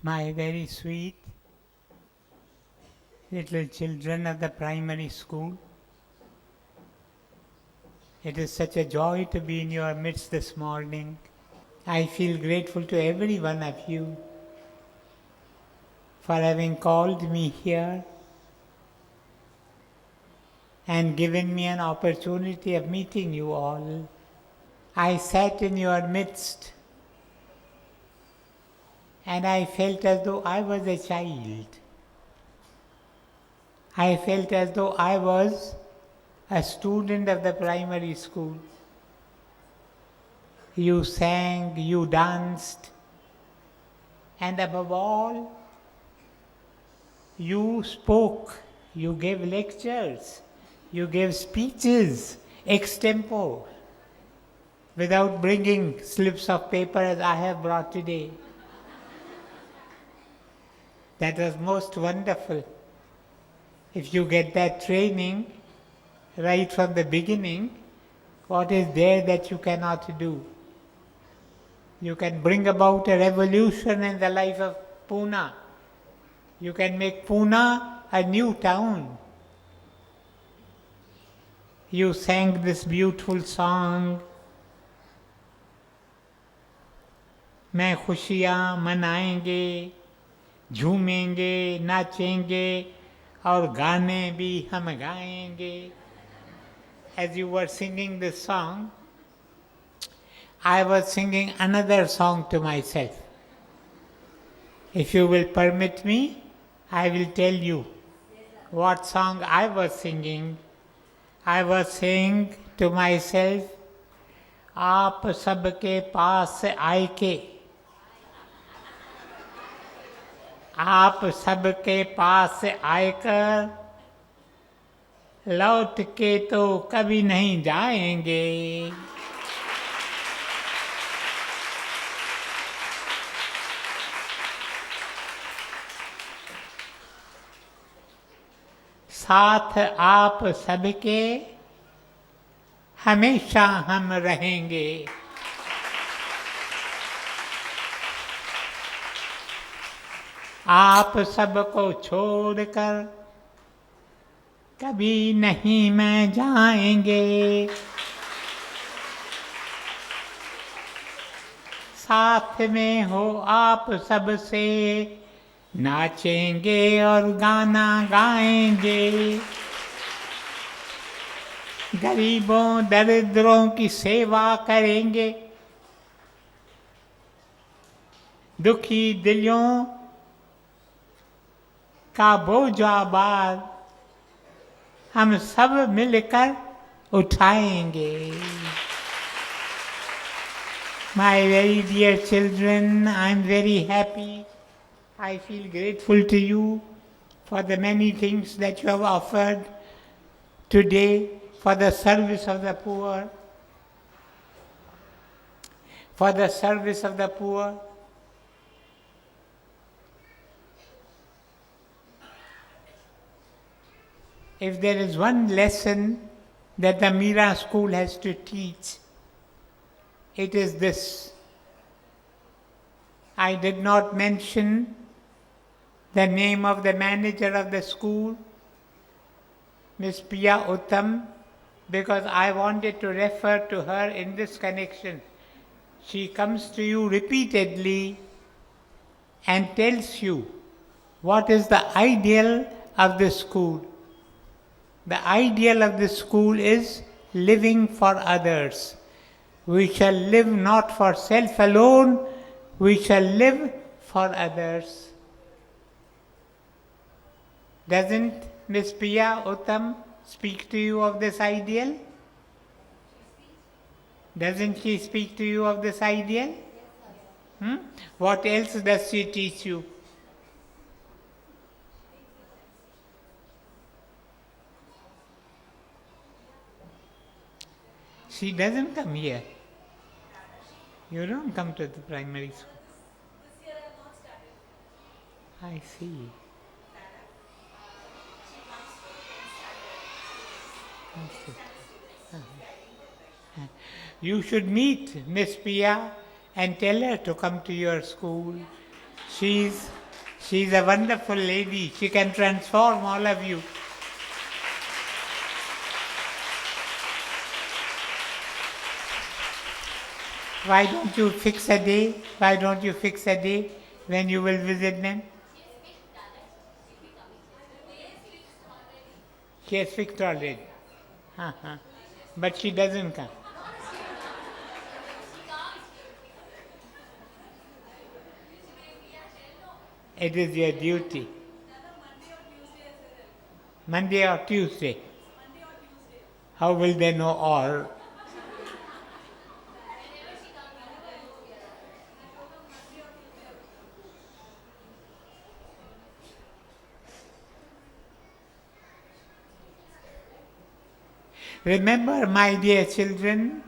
My very sweet little children of the primary school, it is such a joy to be in your midst this morning. I feel grateful to every one of you for having called me here and given me an opportunity of meeting you all. I sat in your midst and I felt as though I was a child. I felt as though I was a student of the primary school. You sang, you danced, and above all, you spoke, you gave lectures, you gave speeches extempore, without bringing slips of paper as I have brought today. That was most wonderful. If you get that training right from the beginning, what is there that you cannot do? You can bring about a revolution in the life of Pune. You can make Pune a new town. You sang this beautiful song, मैं खुशियाँ मनाएंगे, झूमेंगे, नाचेंगे और गाने भी हम गाएंगे. As you were singing this song, I was singing another song to myself. If you will permit me, I will tell you what song I was singing. I was saying to myself, आप सबके पास आए के, आप सबके पास आकर लौट के तो कभी नहीं जाएंगे. साथ आप सबके हमेशा हम रहेंगे. आप सबको छोड़कर कभी नहीं मैं जाएंगे. साथ में हो आप सबसे नाचेंगे और गाना गाएंगे. गरीबों दरिद्रों की सेवा करेंगे. दुखी दिलों का बोझा बार हम सब मिलकर उठाएंगे. My very dear children, I am very happy. I feel grateful to you for the many things that you have offered today for the service of the poor. For the service of the poor. If there is one lesson that the Mira school has to teach, it is this. I did not mention the name of the manager of the school, Miss Priya Uttam, because I wanted to refer to her in this connection. She comes to you repeatedly and tells you what is the ideal of the school. The ideal of the school is living for others. We shall live not for self alone, we shall live for others. Doesn't Miss Priya Uttam speak to you of this ideal? Doesn't she speak to you of this ideal? What else does she teach you? She doesn't come here. You don't come to the primary school. This year I have not started. I see. You should meet Miss Pia and tell her to come to your school. She's a wonderful lady. She can transform all of you. Why don't you fix a day? Why don't you fix a day when you will visit them? She has fixed already. Uh-huh. But she doesn't come. It is your duty. Monday or Tuesday. How will they know all? Remember, my dear children,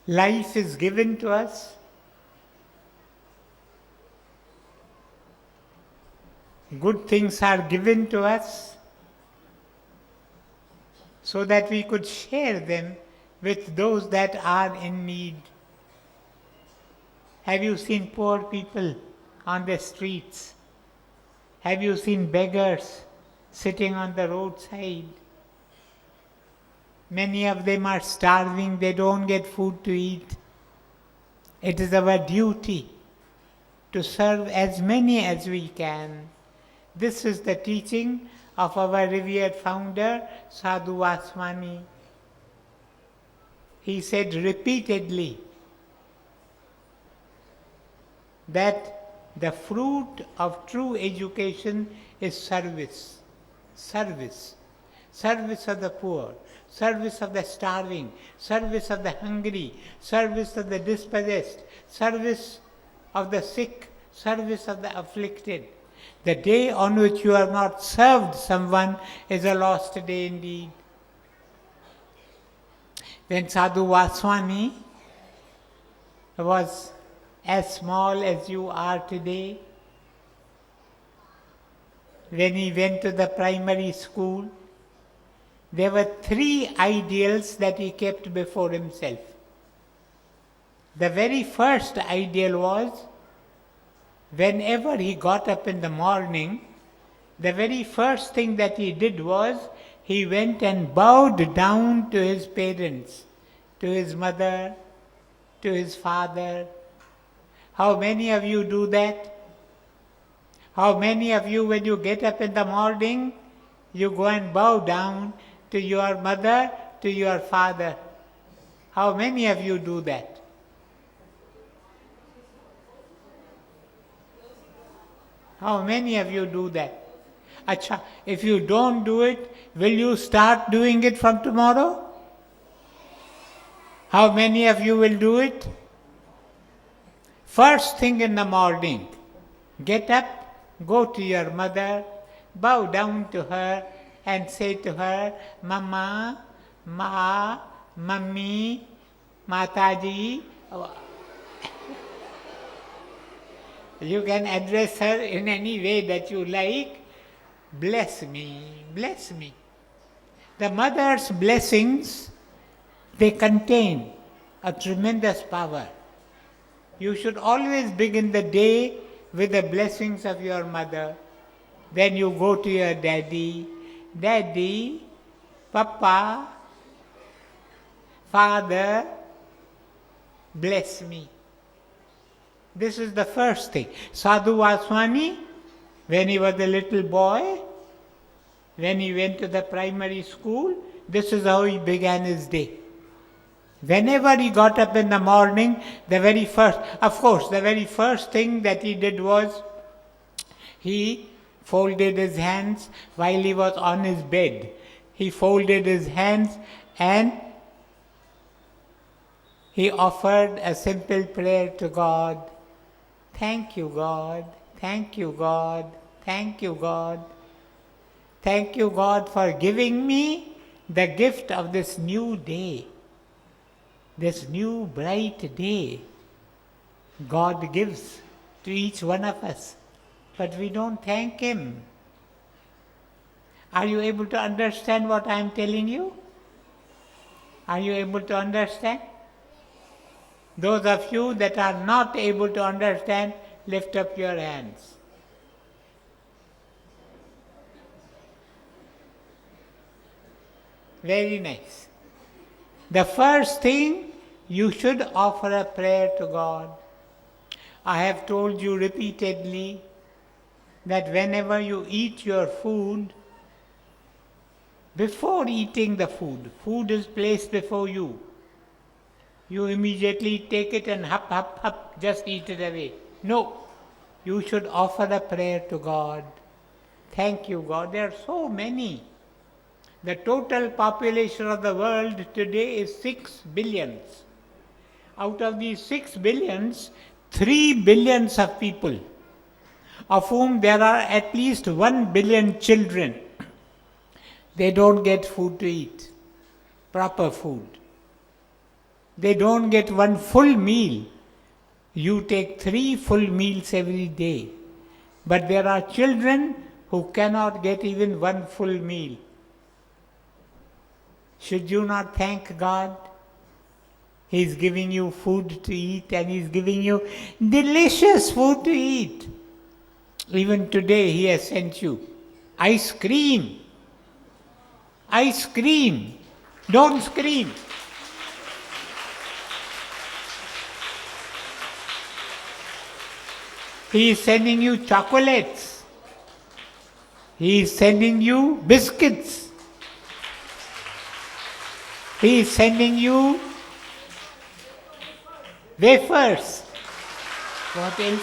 life is given to us. Good things are given to us so that we could share them with those that are in need. Have you seen poor people on the streets? Have you seen beggars sitting on the roadside? Many of them are starving, they don't get food to eat. It is our duty to serve as many as we can. This is the teaching of our revered founder, Sadhu Vaswani. He said repeatedly that the fruit of true education is service. Service. Service of the poor, service of the starving, service of the hungry, service of the dispossessed, service of the sick, service of the afflicted. The day on which you have not served someone is a lost day indeed. When Sadhu Vaswani was as small as you are today, when he went to the primary school, there were 3 ideals that he kept before himself. The very first ideal was, whenever he got up in the morning, the very first thing that he did was, he went and bowed down to his parents, to his mother, to his father. How many of you do that? How many of you, when you get up in the morning, you go and bow down to your mother, to your father? How many of you do that? How many of you do that? Acha, if you don't do it, will you start doing it from tomorrow? How many of you will do it? First thing in the morning, get up, go to your mother, bow down to her and say to her, Mama, Ma, Mummy, Mataji. You can address her in any way that you like. Bless me, bless me. The mother's blessings, they contain a tremendous power. You should always begin the day with the blessings of your mother. Then you go to your daddy. Daddy, Papa, Father, bless me. This is the first thing. Sadhu Vaswani, when he was a little boy, when he went to the primary school, this is how he began his day. Whenever he got up in the morning, the very first thing that he did was, he folded his hands while he was on his bed. He folded his hands and he offered a simple prayer to God. Thank you, God. Thank you, God. Thank you, God. Thank you, God, for giving me the gift of this new day. This new bright day God gives to each one of us. But we don't thank Him. Are you able to understand what I am telling you? Are you able to understand? Those of you that are not able to understand, lift up your hands. Very nice. The first thing, you should offer a prayer to God. I have told you repeatedly that whenever you eat your food, before eating the food, food is placed before you. You immediately take it and hup, just eat it away. No, you should offer a prayer to God. Thank you, God. There are so many. The total population of the world today is 6 billions. Out of these 6 billions, 3 billions of people, of whom there are at least 1 billion children, they don't get food to eat, proper food. They don't get one full meal. You take 3 full meals every day. But there are children who cannot get even one full meal. Should you not thank God? He's giving you food to eat and He's giving you delicious food to eat. Even today He has sent you ice cream. Ice cream. Don't scream. He is sending you chocolates. He is sending you biscuits. He is sending you wafers. What else?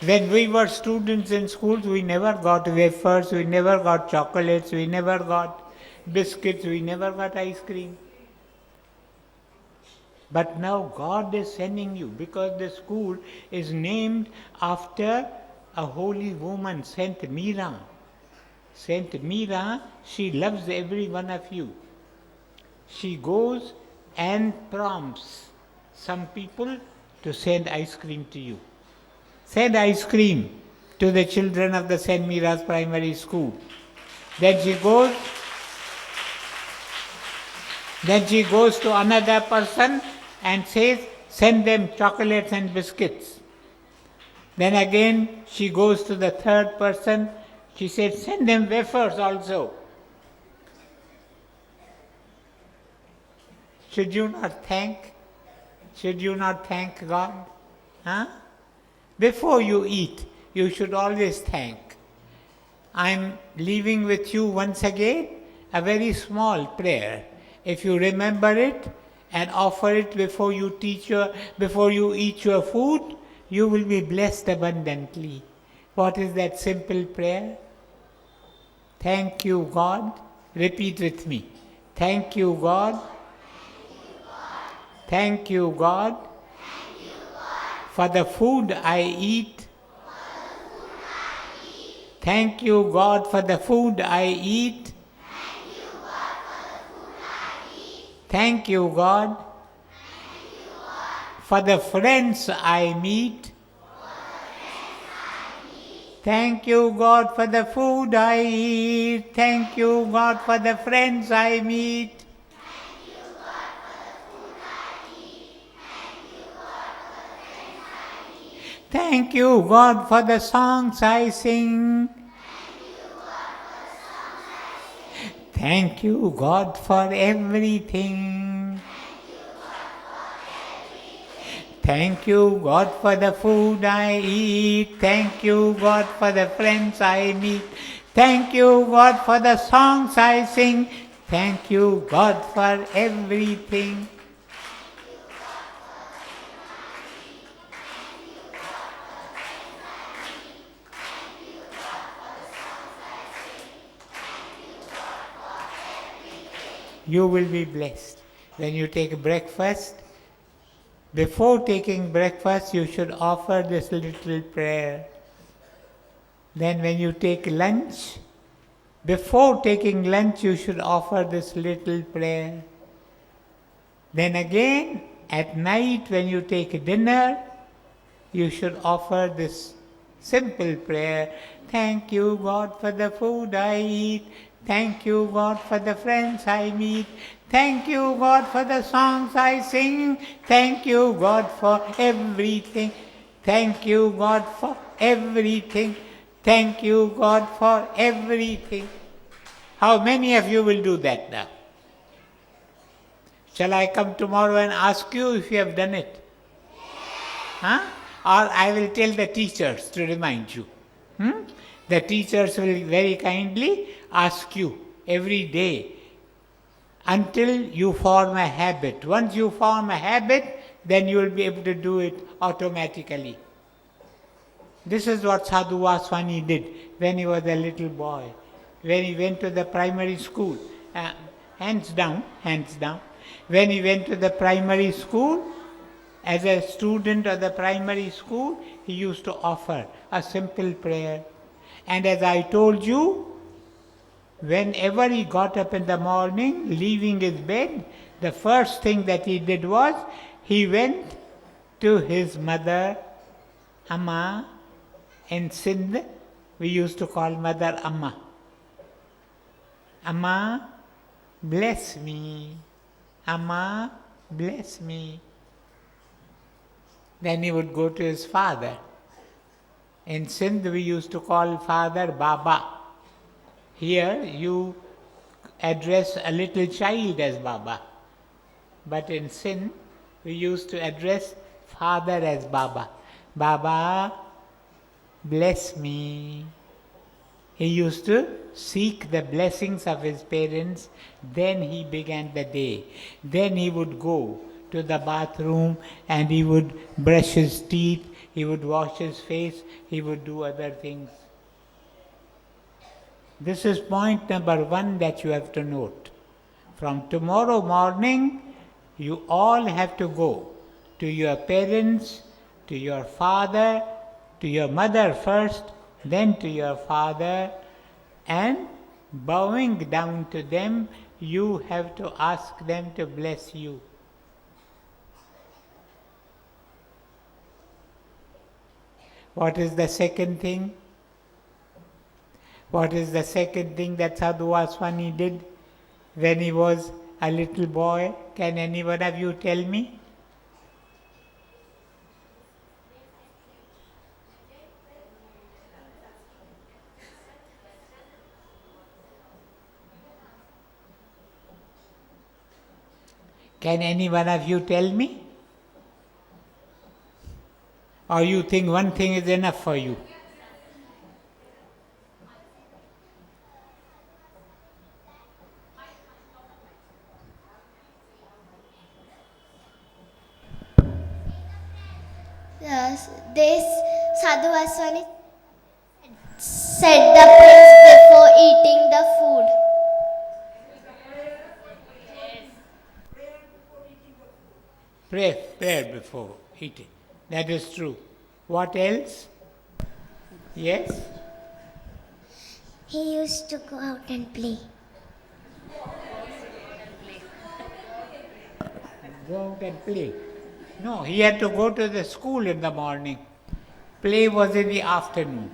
When we were students in schools, we never got wafers, we never got chocolates, we never got biscuits, we never got ice cream. But now God is sending you, because the school is named after a holy woman, Saint Mira. Saint Mira, she loves every one of you. She goes and prompts some people to send ice cream to you. Send ice cream to the children of the Saint Mira's primary school. Then she goes to another person and says, send them chocolates and biscuits. Then again she goes to the third person. She said, send them wafers also. Should you not thank God? Huh? Before you eat, you should always thank. I'm leaving with you once again a very small prayer. If you remember it and offer it before you eat your food, you will be blessed abundantly. What is that simple prayer? Thank you, God. Repeat with me. Thank you, God. Thank you, God. For the food I eat. Thank you, God, for the food I eat. Thank you, God, for the friends I meet. Thank you, God, for the food I eat. Thank you, God, for the friends I meet. Thank you, God, for the songs I sing. Thank you, God, for everything. Thank you, God, for the food I eat. Thank you, God, for the friends I meet. Thank you, God, for the songs I sing. Thank you, God, for everything. You will be blessed. When you take breakfast, before taking breakfast, you should offer this little prayer. Then when you take lunch, before taking lunch, you should offer this little prayer. Then again, at night, when you take dinner, you should offer this simple prayer. Thank you, God, for the food I eat. Thank you, God, for the friends I meet. Thank you, God, for the songs I sing. Thank you, God, for everything. Thank you, God, for everything. Thank you, God, for everything. How many of you will do that now? Shall I come tomorrow and ask you if you have done it? Huh? Or I will tell the teachers to remind you. The teachers will very kindly ask you every day until you form a habit. Once you form a habit, then you will be able to do it automatically. This is what Sadhu Vaswani did when he was a little boy. When he went to the primary school, hands down, hands down. When he went to the primary school, as a student of the primary school, he used to offer a simple prayer. And as I told you, whenever he got up in the morning, leaving his bed, the first thing that he did was, he went to his mother, Amma. In Sindh, we used to call mother Amma. Amma, bless me. Amma, bless me. Then he would go to his father. In Sindh, we used to call father Baba. Here, you address a little child as Baba. But in Sindh, we used to address father as Baba. Baba, bless me. He used to seek the blessings of his parents, then he began the day. Then he would go to the bathroom and he would brush his teeth, he would wash his face, he would do other things. This is point number 1 that you have to note. From tomorrow morning, you all have to go to your parents, to your father, to your mother first, then to your father, and bowing down to them, you have to ask them to bless you. What is the second thing? What is the second thing that Sadhu Vaswani did when he was a little boy? Can any one of you tell me? Can any one of you tell me? Or you think one thing is enough for you? This Sadhu Vaswani said the prayers before eating the food. Prayer before eating. That is true. What else? Yes? He used to go out and play. Go out and play. No, he had to go to the school in the morning. Play was in the afternoon.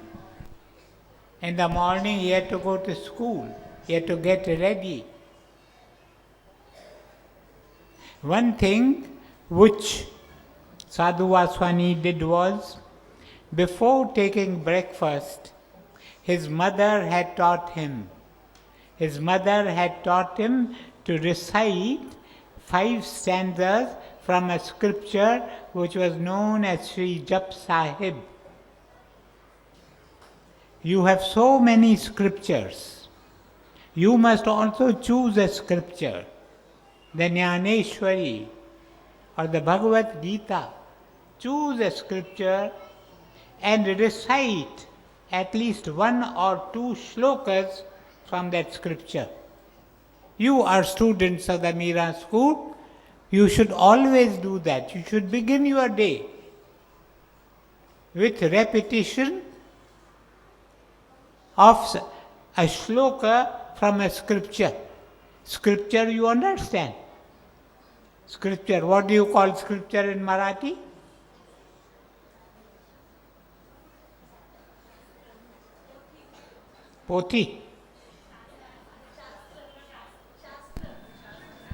In the morning he had to go to school. He had to get ready. One thing which Sadhu Vaswani did was, before taking breakfast, his mother had taught him. His mother had taught him to recite 5 stanzas from a scripture which was known as Sri Jap Sahib. You have so many scriptures. You must also choose a scripture, the Jnaneshwari or the Bhagavad Gita. Choose a scripture and recite at least 1 or 2 shlokas from that scripture. You are students of the Meera school. You should always do that. You should begin your day with repetition of a shloka from a scripture. Scripture you understand. Scripture, what do you call scripture in Marathi? Pothi.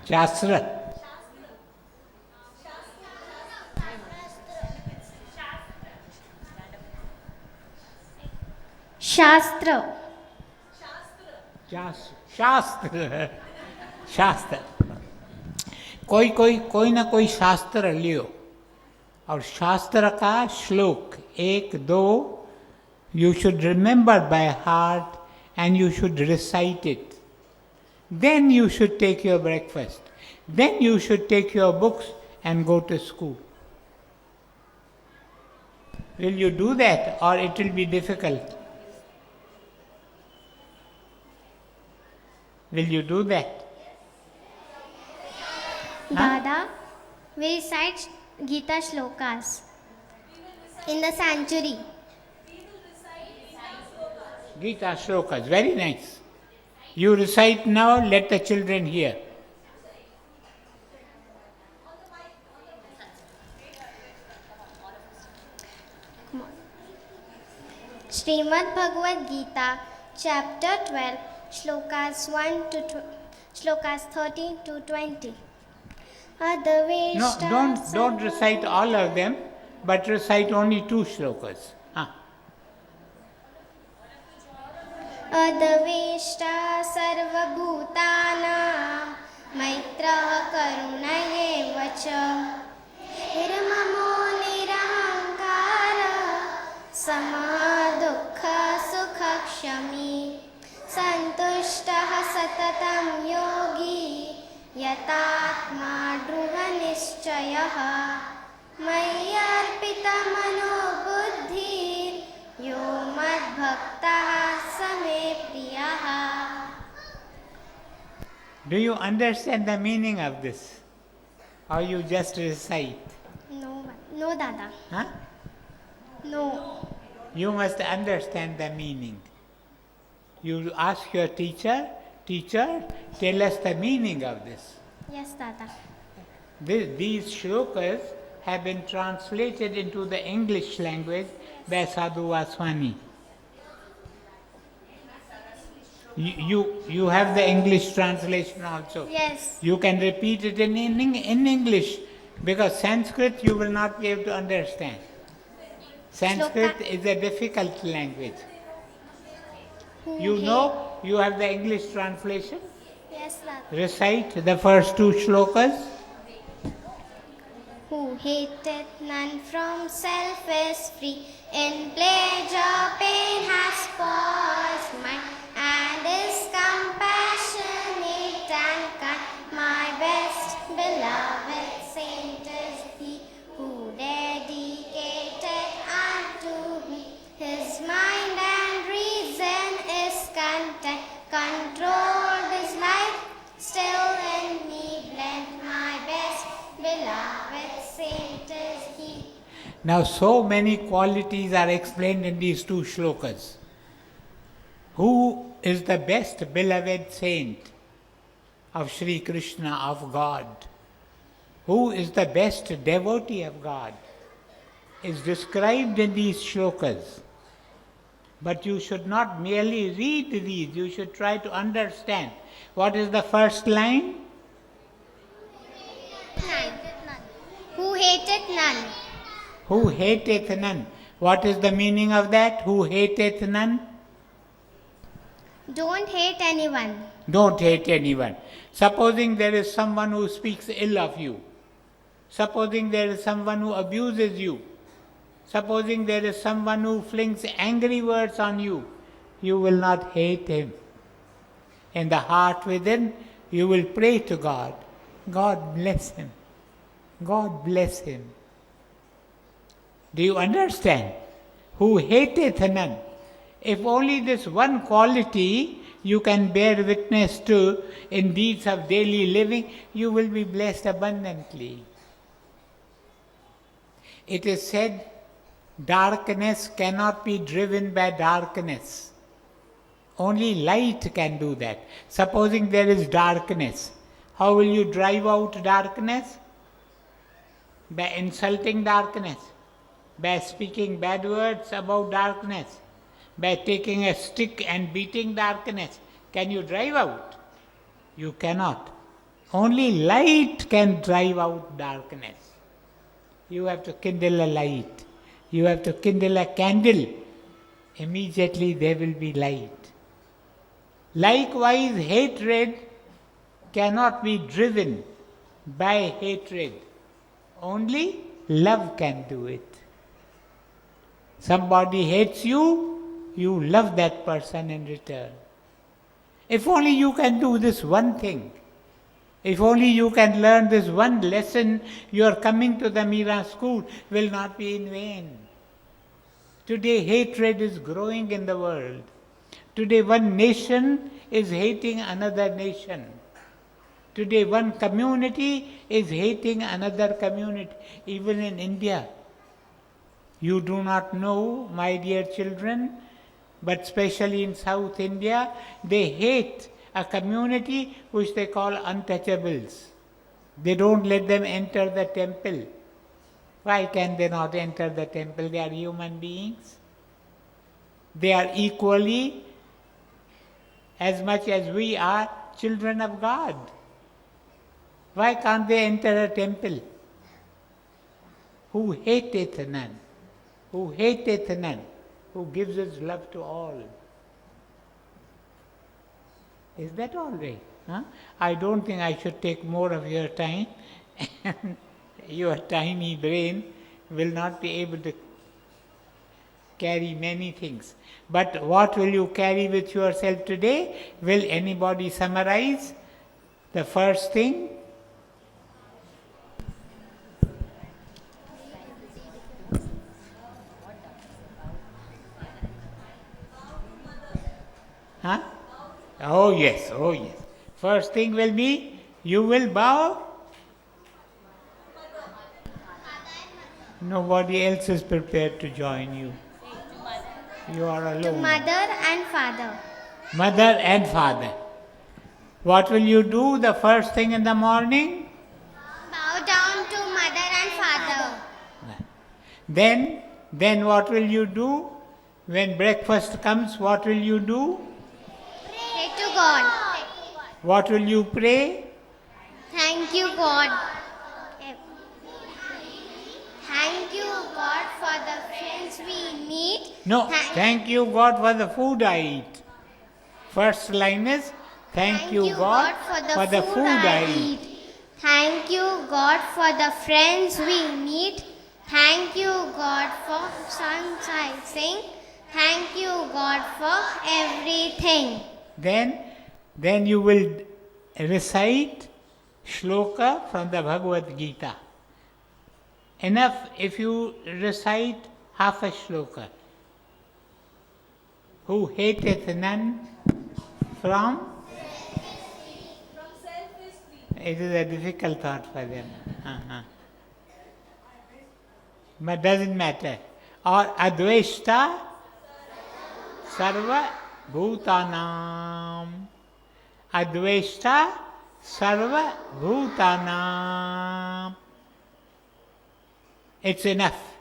Shastra. Shastra. शास्त्र शास्त्र कोई ना कोई शास्त्र लियो और शास्त्र का श्लोक 1-2 you should remember by heart and you should recite it. Then you should take your breakfast. Then you should take your books and go to school. Will you do that or it will be difficult? Will you do that? Dada, we recite Gita shlokas in the sanctuary. Gita shlokas, very nice. You recite now, let the children hear. Srimad Bhagavad Gita, chapter 12, shlokas 13 to 20. No, don't recite all of them, but recite only 2 shlokas. Adaveshta sarvabhutana maitrah karunayeva cha hirmamo nirahankara samah dukkha sukha kshami santushtah satatam yogi yatatma dhruva nischayah mayyarpita mano buddhir yo mad bhaktah same priyaha. Do you understand the meaning of this? Or you just recite? No, Dada. Huh? No. You must understand the meaning. You ask your teacher, tell us the meaning of this. Yes, Dada. These shlokas have been translated into the English language by Sadhu Vaswani. You have the English translation also. Yes. You can repeat it in English because Sanskrit you will not be able to understand. Sanskrit is a difficult language. You know, you have the English translation. Yes, Dada. Recite the first 2 shlokas. Who hateth none from self is free. In pleasure pain has paused mind and is compassionate and kind. My best beloved saint is he who dedicated unto me. His mind and reason is content. Controlled his life still in me blend. My best beloved saint is he. Now so many qualities are explained in these 2 shlokas. Who is the best beloved saint of Sri Krishna, of God? Who is the best devotee of God? Is described in these shlokas. But you should not merely read these, you should try to understand. What is the first line? Who hateth none. Who hateth none. What is the meaning of that? Who hateth none? Don't hate anyone. Don't hate anyone. Supposing there is someone who speaks ill of you. Supposing there is someone who abuses you. Supposing there is someone who flings angry words on you. You will not hate him. In the heart within, you will pray to God. God bless him. God bless him. Do you understand? Who hateth none. If only this one quality you can bear witness to in deeds of daily living, you will be blessed abundantly. It is said, darkness cannot be driven by darkness. Only light can do that. Supposing there is darkness, how will you drive out darkness? By insulting darkness, by speaking bad words about darkness, by taking a stick and beating darkness. Can you drive out? You cannot. Only light can drive out darkness. You have to kindle a light. You have to kindle a candle. Immediately there will be light. Likewise, hatred cannot be driven by hatred. Only love can do it. Somebody hates you, you love that person in return. If only you can do this one thing, if only you can learn this one lesson, your coming to the Mira school will not be in vain. Today hatred is growing in the world. Today one nation is hating another nation. Today one community is hating another community, even in India. You do not know, my dear children, but especially in South India, they hate a community which they call untouchables. They don't let them enter the temple. Why can they not enter the temple? They are human beings. They are equally, as much as we are, children of God. Why can't they enter a temple? Who hateth none? Who hateth none? Who gives his love to all? Is that all right? Huh? I don't think I should take more of your time. Your tiny brain will not be able to carry many things. But what will you carry with yourself today? Will anybody summarize? The first thing? Huh? Oh yes, oh yes. First thing will be, you will bow. Nobody else is prepared to join you. You are To alone. mother and father. Mother and father. What will you do the first thing in the morning? Bow down to mother and father. Then what will you do? When breakfast comes, what will you do? Pray to God. What will you pray? Thank you, God. Thank you, God, for the friends we meet. No, thank you God for the food I eat. First line is, thank you God for the food I eat. Thank you, God, for the friends we meet. Thank you, God, for songs I sing. Thank you, God, for everything. Then you will recite shloka from the Bhagavad Gita. Enough if you recite half a shloka. Who hateth none from? From self is free. It is a difficult thought for them. But doesn't matter. Or adveshta sarva bhutanam. Adveshta sarva bhutanam. It's enough.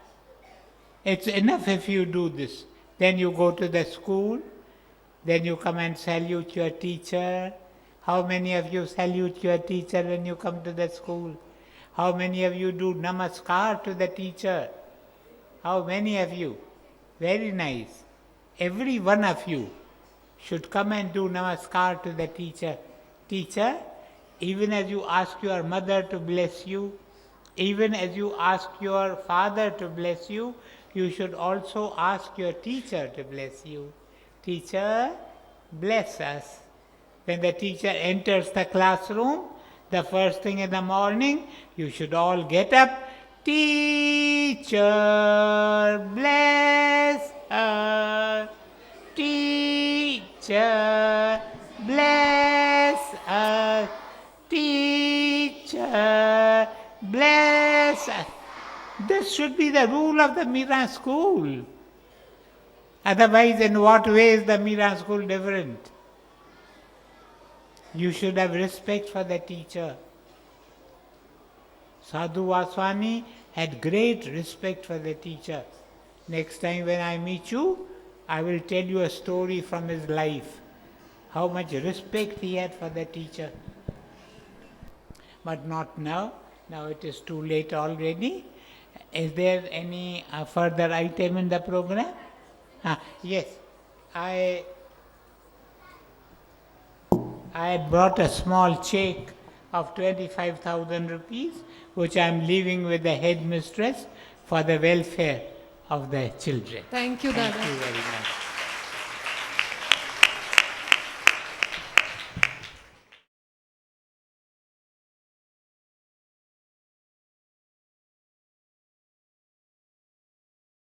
It's enough if you do this. Then you go to the school, then you come and salute your teacher. How many of you salute your teacher when you come to the school? How many of you do namaskar to the teacher? How many of you? Very nice. Every one of you should come and do namaskar to the teacher. Teacher, even as you ask your mother to bless you, even as you ask your father to bless you, you should also ask your teacher to bless you. Teacher, bless us. When the teacher enters the classroom, the first thing in the morning, you should all get up. Teacher, bless us. Teacher, bless us. Teacher, bless us. This should be the rule of the Mira school. Otherwise, in what way is the Mira school different? You should have respect for the teacher. Sadhu Vaswani had great respect for the teacher. Next time when I meet you, I will tell you a story from his life. How much respect he had for the teacher. but not now. Now it is too late already. Is there any further item in the program? Yes, I had brought a small check of 25,000 rupees, which I am leaving with the headmistress for the welfare of the children. Thank you, Thank Dada. you very much.